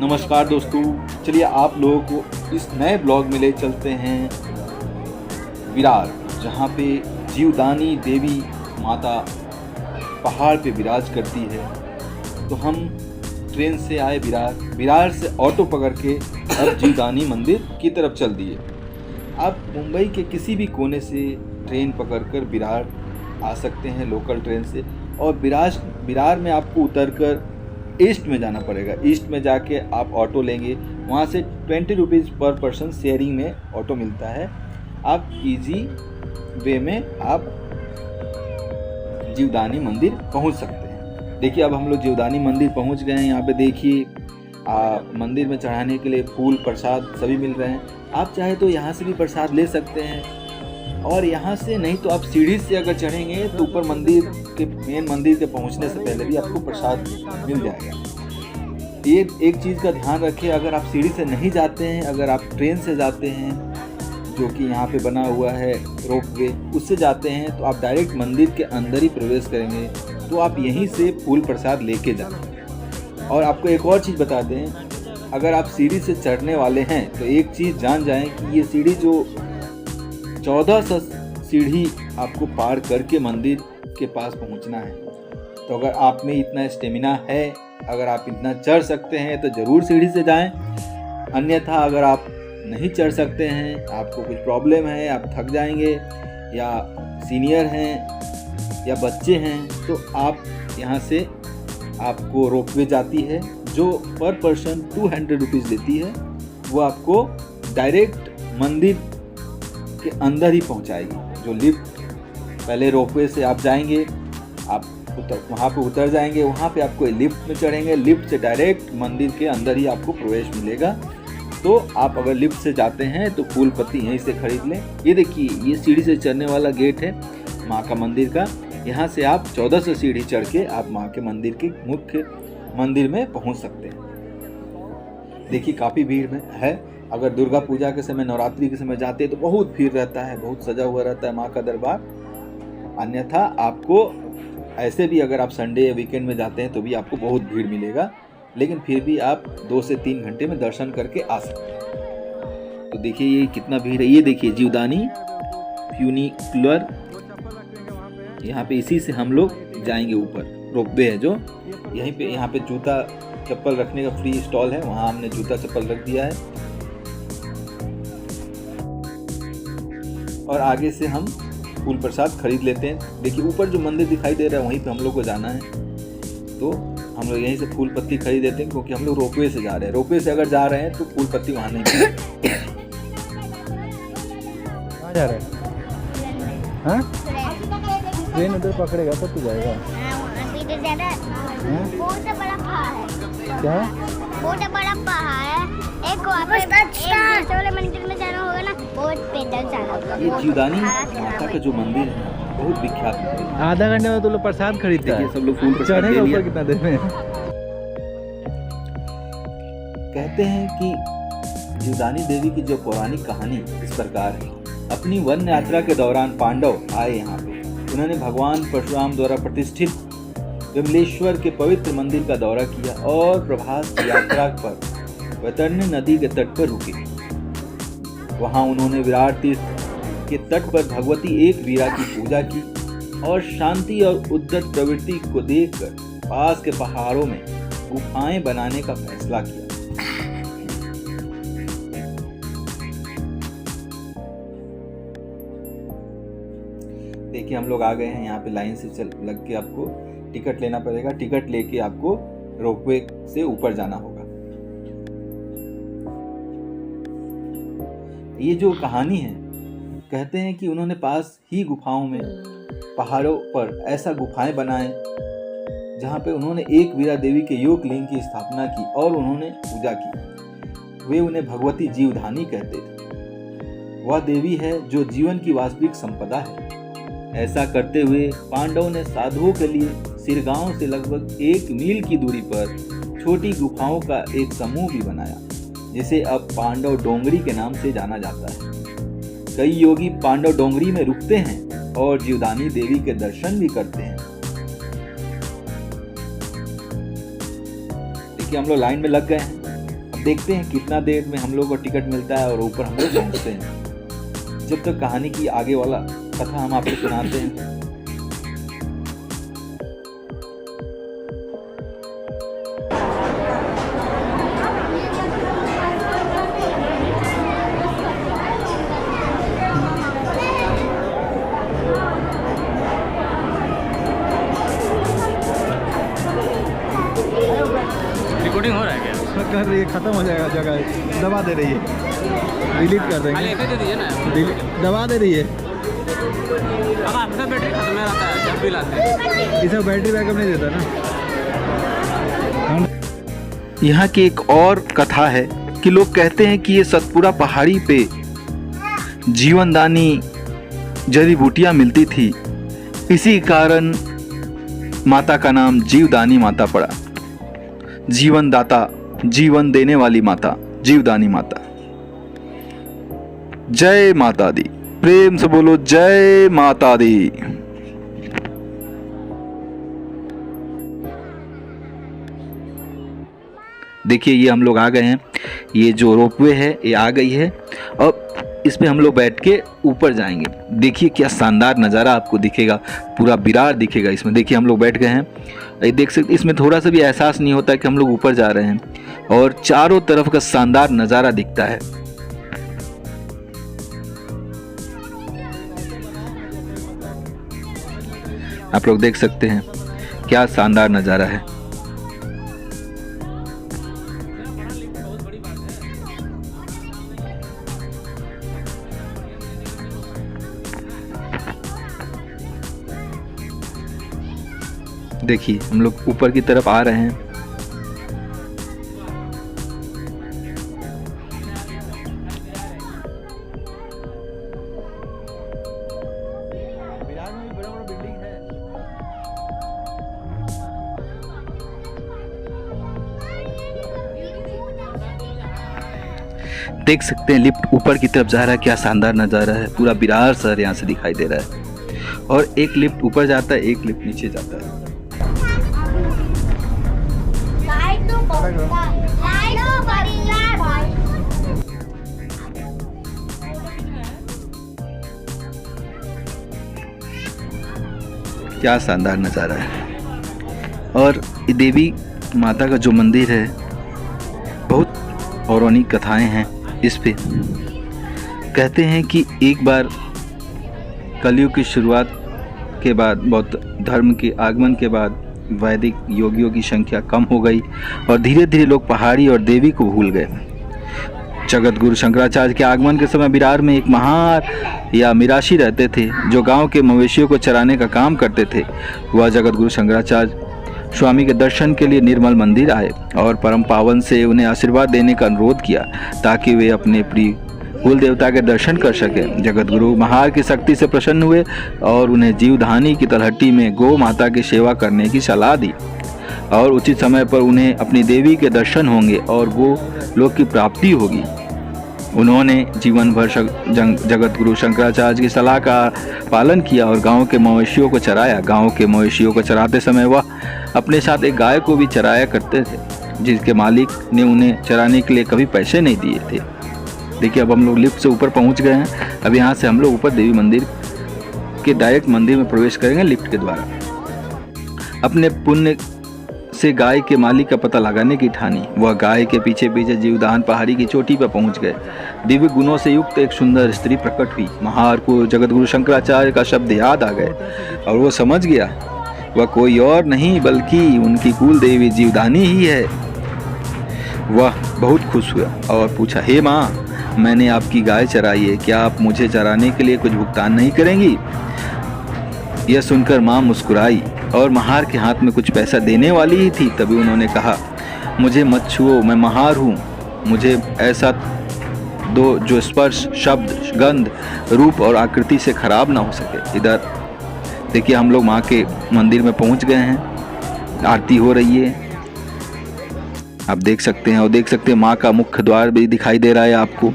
नमस्कार दोस्तों, चलिए आप लोगों को इस नए ब्लॉग में ले चलते हैं विरार, जहाँ पे जीवदानी देवी माता पहाड़ पे विराज करती है। तो हम ट्रेन से आए विरार से ऑटो पकड़ के अब जीवदानी मंदिर की तरफ चल दिए। आप मुंबई के किसी भी कोने से ट्रेन पकड़कर विरार आ सकते हैं लोकल ट्रेन से, और विरार में आपको उतरकर ईस्ट में जाना पड़ेगा। ईस्ट में जाके आप ऑटो लेंगे, वहाँ से 20 रुपीज़ पर पर्सन शेयरिंग में ऑटो मिलता है। आप इजी वे में आप जीवदानी मंदिर पहुँच सकते हैं। देखिए अब हम लोग जीवदानी मंदिर पहुँच गए हैं। यहाँ पे देखिए मंदिर में चढ़ाने के लिए फूल प्रसाद सभी मिल रहे हैं। आप चाहे तो यहाँ से भी प्रसाद ले सकते हैं, और यहाँ से नहीं तो आप सीढ़ी से अगर चढ़ेंगे तो ऊपर मेन मंदिर के पहुँचने से पहले भी आपको प्रसाद मिल जाएगा। ये एक चीज़ का ध्यान रखें, अगर आप सीढ़ी से नहीं जाते हैं, अगर आप ट्रेन से जाते हैं जो कि यहाँ पे बना हुआ है रोपवे, उससे जाते हैं तो आप डायरेक्ट मंदिर के अंदर ही प्रवेश करेंगे। तो आप यहीं से फूल प्रसाद लेके जाएंगे। और आपको एक और चीज़ बता दें, अगर आप सीढ़ी से चढ़ने वाले हैं तो एक चीज़ जान जाएं कि ये सीढ़ी जो 1400 सीढ़ी आपको पार करके मंदिर के पास पहुंचना है। तो अगर आप में इतना स्टेमिना है, अगर आप इतना चढ़ सकते हैं तो ज़रूर सीढ़ी से जाएं। अन्यथा अगर आप नहीं चढ़ सकते हैं, आपको कुछ प्रॉब्लम है, आप थक जाएंगे, या सीनियर हैं या बच्चे हैं, तो आप यहाँ से आपको रोपवे जाती है जो पर पर्सन 200 रुपीज़ लेती है। वो आपको डायरेक्ट मंदिर के अंदर ही पहुंचाएगी। जो लिफ्ट, पहले रोपवे से आप जाएंगे, आप वहाँ पे उतर जाएंगे, वहाँ पे आपको लिफ्ट में चढ़ेंगे, लिफ्ट से डायरेक्ट मंदिर के अंदर ही आपको प्रवेश मिलेगा। तो आप अगर लिफ्ट से जाते हैं तो फूल पत्ती यहीं से खरीद लें। ये देखिए, ये सीढ़ी से चढ़ने वाला गेट है माँ का मंदिर का। यहाँ से आप 1400 सीढ़ी चढ़ के आप माँ के मंदिर के मुख्य मंदिर में पहुँच सकते हैं। देखिए काफ़ी भीड़ में है। अगर दुर्गा पूजा के समय, नवरात्रि के समय जाते हैं तो बहुत भीड़ रहता है, बहुत सजा हुआ रहता है माँ का दरबार। अन्यथा आपको ऐसे भी अगर आप संडे या वीकेंड में जाते हैं तो भी आपको बहुत भीड़ मिलेगा, लेकिन फिर भी आप 2 से 3 घंटे में दर्शन करके आ सकते हैं। तो देखिए ये कितना भीड़ है। ये देखिए जीवदानी फ्यूनिकुलर, यहाँ पे इसी से हम लोग जाएंगे ऊपर। रोपवे है जो यहीं पे, यहाँ पे जूता चप्पल रखने का फ्री स्टॉल है, वहाँ हमने जूता चप्पल रख दिया है। और आगे से हम फूल प्रसाद खरीद लेते हैं। देखिए ऊपर जो मंदिर दिखाई दे रहा है वहीं पे हम लोग को जाना है, तो हम लोग यहीं से फूल पत्ती खरीद देते हैं, क्योंकि हम लोग रोपवे से जा रहे हैं। रोपवे से अगर जा रहे हैं तो फूल पत्ती वहाँ नहीं मिलेगी। कहाँ जा रहे हैं? हाँ? ट्रेन उधर पकड़ेगा तो तू जाएगा। बहुत बड़ा पहाड़ है। क्या? बहुत बड़ा पहाड़ है। एक वापस वाले मंदिर में जाना होगा ना, बहुत पैदल जाना होगा। ये जीवदानी माता का जो मंदिर है बहुत विख्यात है। आधा घंटे में तो लोग प्रसाद खरीदते हैं। सब लोग फूल प्रसाद ले चढ़ेगा लिया। ऊपर कितना देर में? कहते हैं कि जीवदानी देवी की जो पौराणिक कहानी इस प्रकार है। अपनी वन यात्रा के दौरान पांडव आए यहाँ पे। उन्होंने भगवान परशुराम द्वारा प्रतिष्ठित विमलेश्वर के पवित्र मंदिर का दौरा किया और प्रभास की यात्रा पर वैतरणी नदी के तट पर रुके। वहां उन्होंने विरार तीर्थ के तट पर भगवती एक वीरा की पूजा की और शांति और उद्दत प्रवृत्ति को देखकर पास के पहाड़ों में गुफाएं बनाने का फैसला किया। देखिए हम लोग आ गए हैं यहाँ पे। लाइन से लग के आपको टिकट लेना पड़ेगा। टिकट लेके आपको रोपवे से ऊपर जाना होगा। ये जो कहानी है, कहते हैं कि उन्होंने पास ही गुफाओं में, पहाड़ों पर ऐसा गुफाएं बनाए जहाँ पे उन्होंने एक वीरा देवी के योग लिंग की स्थापना की और उन्होंने पूजा की। वे उन्हें भगवती जीवधानी कहते थे। वह देवी है जो जीवन की वास्तविक संपदा है। ऐसा करते हुए पांडवों ने साधुओं के लिए सिरगांव से लगभग 1 मील की दूरी पर छोटी गुफाओं का एक समूह भी बनाया, जिसे अब पांडव डोंगरी के नाम से जाना जाता है। कई योगी पांडव डोंगरी में रुकते हैं और जीवदानी देवी के दर्शन भी करते हैं। देखिए हम लोग लाइन में लग गए हैं। देखते हैं कितना देर में हम लोग को टिकट मिलता है और ऊपर हम लोग पहुँचते हैं। जब तक कहानी की आगे वाला कथा हम आपको सुनाते हैं। रिकॉर्डिंग हो रहा है क्या? कर रही है, खत्म हो जाएगा जगह, दबा दे रही है, डिलीट कर खाली देंगे, ऐसे दे दीजिए ना। दबा दे रही है। अब आपका बैटरी खत्म हो जाता है जब भी लाते हैं। इसे बैटरी बैकअप नहीं देता ना। यहाँ की एक और कथा है कि लोग कहते हैं कि ये सतपुड़ा पहाड़ी पे जीवनदानी जड़ी बूटियाँ मिलती थी, इसी कारण माता का नाम जीवदानी माता पड़ा। जीवन दाता, जीवन देने वाली माता, जीवदानी माता। जय माता दी, प्रेम से बोलो जय माता दी। देखिए ये हम लोग आ गए हैं, ये जो रोपवे है ये आ गई है। अब इस पे हम लोग बैठ के ऊपर जाएंगे। देखिए क्या शानदार नज़ारा आपको दिखेगा, पूरा विरार दिखेगा इसमें। देखिए हम लोग बैठ गए हैं, ये देख सकते, इसमें थोड़ा सा भी एहसास नहीं होता कि हम लोग ऊपर जा रहे हैं और चारों तरफ का शानदार नज़ारा दिखता है। आप लोग देख सकते हैं क्या शानदार नज़ारा है। देखिए हम लोग ऊपर की तरफ आ रहे हैं। बिहार में भी बड़ा बड़ा बिल्डिंग है। देख सकते हैं लिफ्ट ऊपर की तरफ जा रहा है, क्या शानदार नज़ारा है। पूरा बिरार शहर यहाँ से दिखाई दे रहा है और एक लिफ्ट ऊपर जाता है, एक लिफ्ट नीचे जाता है। क्या शानदार नज़ारा है। और ये देवी माता का जो मंदिर है, बहुत पौराणिक कथाएं हैं इस पे। कहते हैं कि एक बार कलयुग की शुरुआत के बाद, बौद्ध धर्म के आगमन के बाद वैदिक योगियों की संख्या कम हो गई और धीरे धीरे लोग पहाड़ी और देवी को भूल गए। जगत गुरु शंकराचार्य के आगमन के समय बिरार में एक महार या मिराशी रहते थे जो गांव के मवेशियों को चराने का काम करते थे। वह जगत गुरु शंकराचार्य स्वामी के दर्शन के लिए निर्मल मंदिर आए और परम पावन से उन्हें आशीर्वाद देने का अनुरोध किया ताकि वे अपने प्रिय कुल देवता के दर्शन कर सके। जगत गुरु महार की शक्ति से प्रसन्न हुए और उन्हें जीवधानी की तलहटी में गौ माता की सेवा करने की सलाह दी और उचित समय पर उन्हें अपनी देवी के दर्शन होंगे और गो लोक की प्राप्ति होगी। उन्होंने जीवन भर जगत गुरु शंकराचार्य की सलाह का पालन किया और गांव के मवेशियों को चराया। गांव के मवेशियों को चराते समय वह अपने साथ एक गाय को भी चराया करते थे, जिसके मालिक ने उन्हें चराने के लिए कभी पैसे नहीं दिए थे। देखिए अब हम लोग लिफ्ट से ऊपर पहुंच गए हैं। अब यहाँ से हम लोग ऊपर देवी मंदिर के डायरेक्ट मंदिर में प्रवेश करेंगे लिफ्ट के द्वारा। अपने पुण्य से गाय के मालिक का पता लगाने की ठानी। वह गाय के पीछे पीछे जीवदान पहाड़ी की चोटी पर पहुंच गए। दिव्य गुणों से युक्त एक सुंदर स्त्री प्रकट हुई। महार को जगत गुरु शंकराचार्य का शब्द याद आ गए और वो समझ गया वह कोई और नहीं बल्कि उनकी कुल देवी जीवदानी ही है। वह बहुत खुश हुआ और पूछा, हे माँ, मैंने आपकी गाय चराई है, क्या आप मुझे चराने के लिए कुछ भुगतान नहीं करेंगी? यह सुनकर माँ मुस्कुराई और महार के हाथ में कुछ पैसा देने वाली ही थी। तभी उन्होंने कहा, मुझे मत छुओ, मैं महार हूँ। मुझे ऐसा दो जो स्पर्श, शब्द, गंध, रूप और आकृति से खराब ना हो सके। इधर देखिए हम लोग माँ के मंदिर में पहुँच गए हैं। आरती हो रही है, आप देख सकते हैं। और देख सकते हैं माँ का मुख्य द्वार भी दिखाई दे रहा है, आपको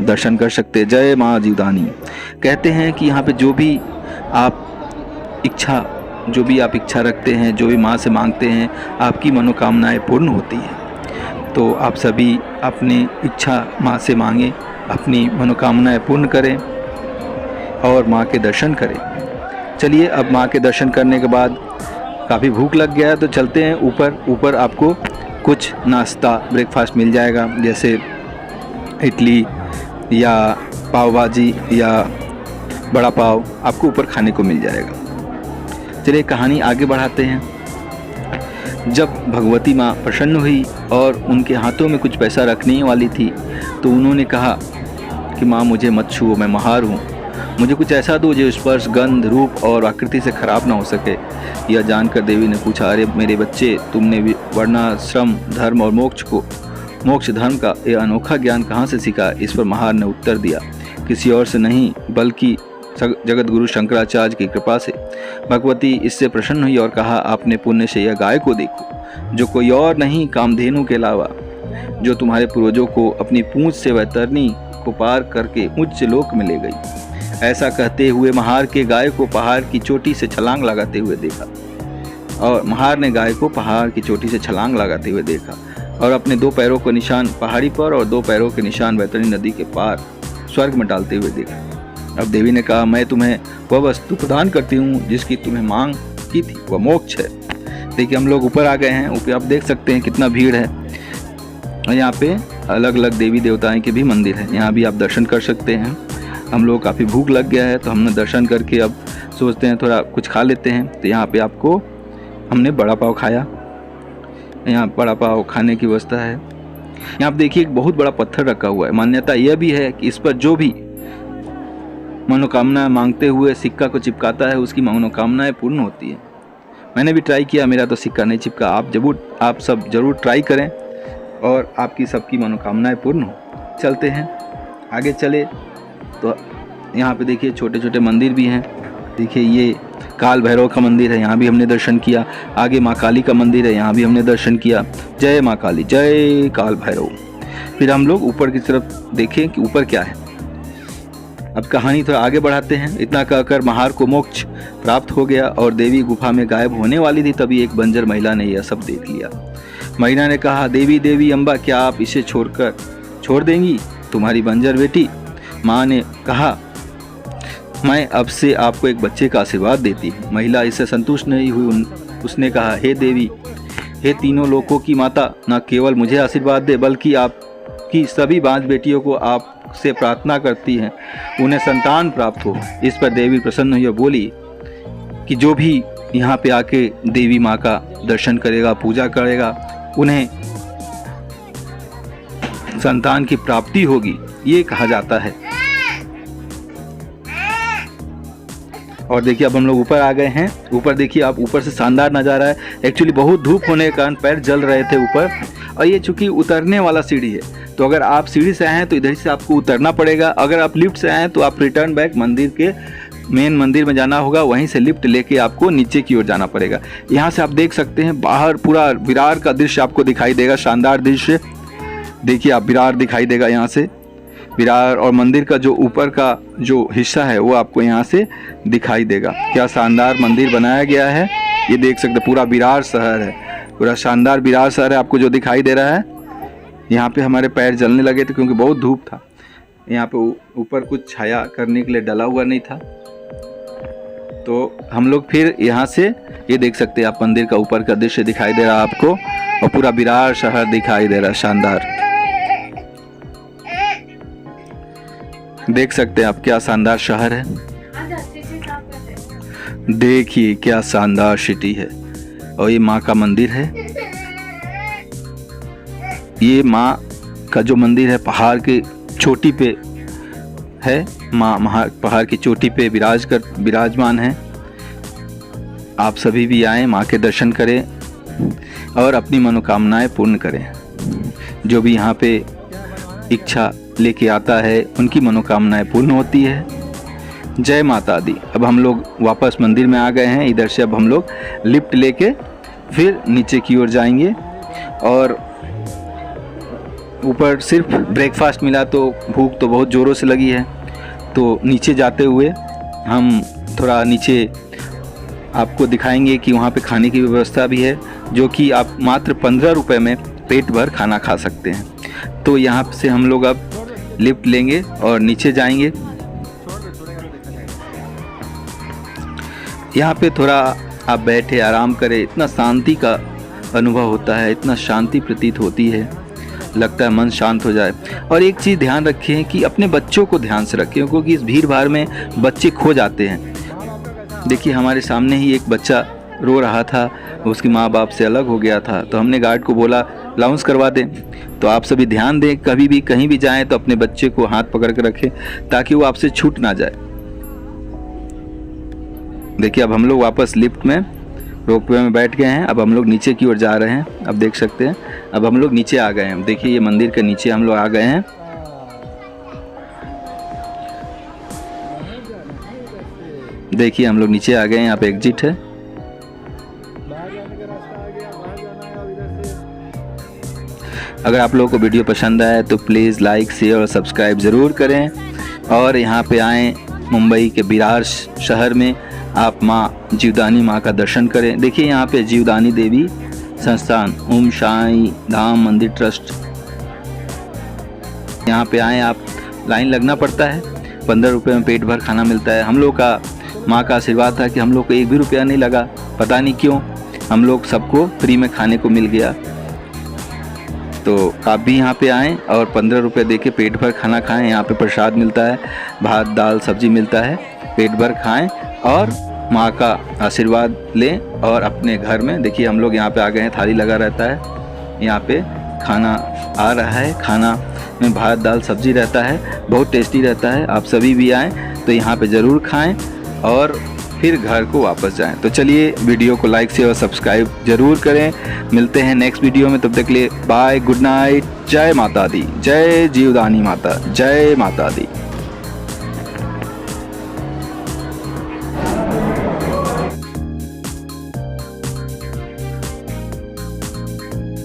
दर्शन कर सकते हैं। जय माँ जीवदानी। कहते हैं कि यहाँ पे जो भी आप इच्छा रखते हैं, जो भी माँ से मांगते हैं, आपकी मनोकामनाएं पूर्ण होती हैं। तो आप सभी अपनी इच्छा माँ से मांगें, अपनी मनोकामनाएं पूर्ण करें और माँ के दर्शन करें। चलिए, अब माँ के दर्शन करने के बाद काफ़ी भूख लग गया है तो चलते हैं ऊपर आपको कुछ नाश्ता ब्रेकफास्ट मिल जाएगा, जैसे इडली या पाव भाजी या बड़ा पाव आपको ऊपर खाने को मिल जाएगा। चलिए कहानी आगे बढ़ाते हैं। जब भगवती माँ प्रसन्न हुई और उनके हाथों में कुछ पैसा रखने वाली थी तो उन्होंने कहा कि माँ मुझे मत छुओ, मैं महार हूँ, मुझे कुछ ऐसा दो जो स्पर्श, गंध, रूप और आकृति से खराब ना हो सके। यह जानकर देवी ने पूछा, अरे मेरे बच्चे, तुमने वर्णाश्रम धर्म और मोक्ष धर्म का यह अनोखा ज्ञान कहाँ से सीखा? इस पर महार ने उत्तर दिया, किसी और से नहीं बल्कि जगत गुरु शंकराचार्य की कृपा से। भगवती इससे प्रसन्न हुई और कहा, आपने पुण्य से यह गाय को देखो, जो कोई और नहीं कामधेनु के अलावा, जो तुम्हारे पूर्वजों को अपनी पूंछ से वैतरणी को पार करके उच्च लोक में ले गई। ऐसा कहते हुए महार के गाय को पहाड़ की चोटी से छलांग लगाते हुए देखा और महार ने गाय को पहाड़ की चोटी से छलांग लगाते हुए देखा और अपने 2 पैरों को निशान पहाड़ी पर और 2 पैरों के निशान वैतरणी नदी के पार स्वर्ग में डालते हुए देखा। अब देवी ने कहा, मैं तुम्हें वह वस्तु प्रदान करती हूँ जिसकी तुम्हें मांग की थी, वह मोक्ष है। देखिए हम लोग ऊपर आ गए हैं। ऊपर आप देख सकते हैं कितना भीड़ है और यहाँ पे अलग अलग देवी देवताओं के भी मंदिर है, यहाँ भी आप दर्शन कर सकते हैं। हम लोग काफ़ी भूख लग गया है तो हमने दर्शन करके अब सोचते हैं थोड़ा कुछ खा लेते हैं। तो यहाँ पे आपको हमने बड़ा पाव खाया, यहाँ बड़ा पाव खाने की व्यवस्था है। यहाँ आप देखिए एक बहुत बड़ा पत्थर रखा हुआ है। मान्यता यह भी है कि इस पर जो भी मनोकामना मांगते हुए सिक्का को चिपकाता है उसकी मनोकामनाएं पूर्ण होती है। मैंने भी ट्राई किया, मेरा तो सिक्का नहीं चिपका। आप सब जरूर ट्राई करें और आपकी सबकी मनोकामनाएं पूर्ण हो। चलते हैं आगे। चले तो यहाँ पे देखिए छोटे छोटे मंदिर भी हैं। देखिए ये काल भैरव का मंदिर है, यहाँ भी हमने दर्शन किया। आगे माँ काली का मंदिर है, यहाँ भी हमने दर्शन किया। जय माँ काली, जय काल भैरव। फिर हम लोग ऊपर की तरफ देखें कि ऊपर क्या है। अब कहानी थोड़ा आगे बढ़ाते हैं। इतना कहकर महार को मोक्ष प्राप्त हो गया और देवी गुफा में गायब होने वाली थी, तभी एक बंजर महिला ने यह सब देख लिया। महिला ने कहा, देवी देवी अम्बा, क्या आप इसे छोड़ देंगी, तुम्हारी बंजर बेटी? माँ ने कहा, मैं अब से आपको एक बच्चे का आशीर्वाद देती हूँ। महिला इससे संतुष्ट नहीं हुई। उसने कहा, हे देवी, हे तीनों लोकों की माता, न केवल मुझे आशीर्वाद दे बल्कि आपकी सभी 5 बेटियों को आपसे प्रार्थना करती हैं, उन्हें संतान प्राप्त हो। इस पर देवी प्रसन्न हुई और बोली कि जो भी यहाँ पे आके देवी माँ का दर्शन करेगा, पूजा करेगा, उन्हें संतान की प्राप्ति होगी, ये कहा जाता है। और देखिए अब हम लोग ऊपर आ गए हैं। ऊपर देखिए आप, ऊपर से शानदार नज़ारा है। एक्चुअली बहुत धूप होने के कारण पैर जल रहे थे ऊपर, और ये चूंकि उतरने वाला सीढ़ी है तो अगर आप सीढ़ी से आए हैं तो इधर से आपको उतरना पड़ेगा। अगर आप लिफ्ट से आए हैं तो आप रिटर्न बैक मंदिर के मेन मंदिर में जाना होगा, वहीं से लिफ्ट लेके आपको नीचे की ओर जाना पड़ेगा। यहाँ से आप देख सकते हैं बाहर पूरा विरार का दृश्य आपको दिखाई देगा, शानदार दृश्य। देखिए आप, विरार दिखाई देगा यहाँ से, विरार और मंदिर का जो ऊपर का जो हिस्सा है वो आपको यहाँ से दिखाई देगा। क्या शानदार मंदिर बनाया गया है, ये देख सकते हैं। पूरा विरार शहर है, पूरा शानदार विरार शहर है आपको जो दिखाई दे रहा है। यहाँ पे हमारे पैर जलने लगे थे क्योंकि बहुत धूप था। यहाँ पे ऊपर कुछ छाया करने के लिए डला हुआ नहीं था, तो हम लोग फिर यहाँ से ये देख सकते हैं आप, मंदिर का ऊपर का दृश्य दिखाई दे रहा है आपको और पूरा विरार शहर दिखाई दे रहा है, शानदार। देख सकते हैं आप क्या शानदार शहर है। देखिए क्या शानदार सिटी है। और ये माँ का मंदिर है। ये माँ का जो मंदिर है पहाड़ के चोटी पे है। माँ पहाड़ की चोटी पे विराजमान है। आप सभी भी आएँ, माँ के दर्शन करें और अपनी मनोकामनाएं पूर्ण करें। जो भी यहाँ पे इच्छा लेके आता है उनकी मनोकामनाएं पूर्ण होती है। जय माता दी। अब हम लोग वापस मंदिर में आ गए हैं। इधर से अब हम लोग लिफ्ट लेके फिर नीचे की ओर जाएंगे। और ऊपर सिर्फ ब्रेकफास्ट मिला तो भूख तो बहुत ज़ोरों से लगी है, तो नीचे जाते हुए हम थोड़ा नीचे आपको दिखाएंगे कि वहाँ पे खाने की व्यवस्था भी है, जो कि आप मात्र 15 रुपये में पेट भर खाना खा सकते हैं। तो यहाँ से हम लोग अब लिफ्ट लेंगे और नीचे जाएंगे। यहाँ पे थोड़ा आप बैठे आराम करें, इतना शांति का अनुभव होता है, इतना शांति प्रतीत होती है, लगता है मन शांत हो जाए। और एक चीज़ ध्यान रखें कि अपने बच्चों को ध्यान से रखें, क्योंकि इस भीड़ भाड़ में बच्चे खो जाते हैं। देखिए हमारे सामने ही एक बच्चा रो रहा था, उसकी माँ बाप से अलग हो गया था, तो हमने गार्ड को बोला अलाउंस करवा दें। तो आप सभी ध्यान दें, कभी भी कहीं भी जाएं तो अपने बच्चे को हाथ पकड़ कर रखें ताकि वो आपसे छूट ना जाए। देखिए अब हम लोग वापस लिफ्ट में रोपवे में बैठ गए हैं। अब हम लोग नीचे की ओर जा रहे हैं। अब देख सकते हैं अब हम लोग नीचे आ गए हैं। देखिए ये मंदिर के नीचे हम लोग आ गए हैं। देखिए हम लोग नीचे आ गए हैं, यहाँ पे एग्जिट है। अगर आप लोगों को वीडियो पसंद आए तो प्लीज़ लाइक शेयर और सब्सक्राइब ज़रूर करें। और यहाँ पे आएँ, मुंबई के विरार शहर में आप माँ जीवदानी माँ का दर्शन करें। देखिए यहाँ पे जीवदानी देवी संस्थान ओम साई धाम मंदिर ट्रस्ट, यहाँ पे आएँ आप। लाइन लगना पड़ता है, 15 रुपये में पेट भर खाना मिलता है। हम लोग का माँ का आशीर्वाद था कि हम लोग को 1 भी रुपया नहीं लगा, पता नहीं क्यों हम लोग सबको फ्री में खाने को मिल गया। तो आप भी यहाँ पे आएँ और 15 रुपये दे के पेट भर खाना खाएं। यहाँ पे प्रसाद मिलता है, भात दाल सब्जी मिलता है, पेट भर खाएं और माँ का आशीर्वाद लें। और अपने घर में देखिए हम लोग यहाँ पे आ गए हैं, थाली लगा रहता है, यहाँ पे खाना आ रहा है। खाना में भात दाल सब्जी रहता है, बहुत टेस्टी रहता है। आप सभी भी आएँ तो यहाँ पे ज़रूर खाएँ और फिर घर को वापस जाएं। तो चलिए वीडियो को लाइक शेयर और सब्सक्राइब जरूर करें। मिलते हैं नेक्स्ट वीडियो में, तब तक के लिए बाय, गुड नाइट, जय माता दी, जय जीवदानी माता, जय माता दी।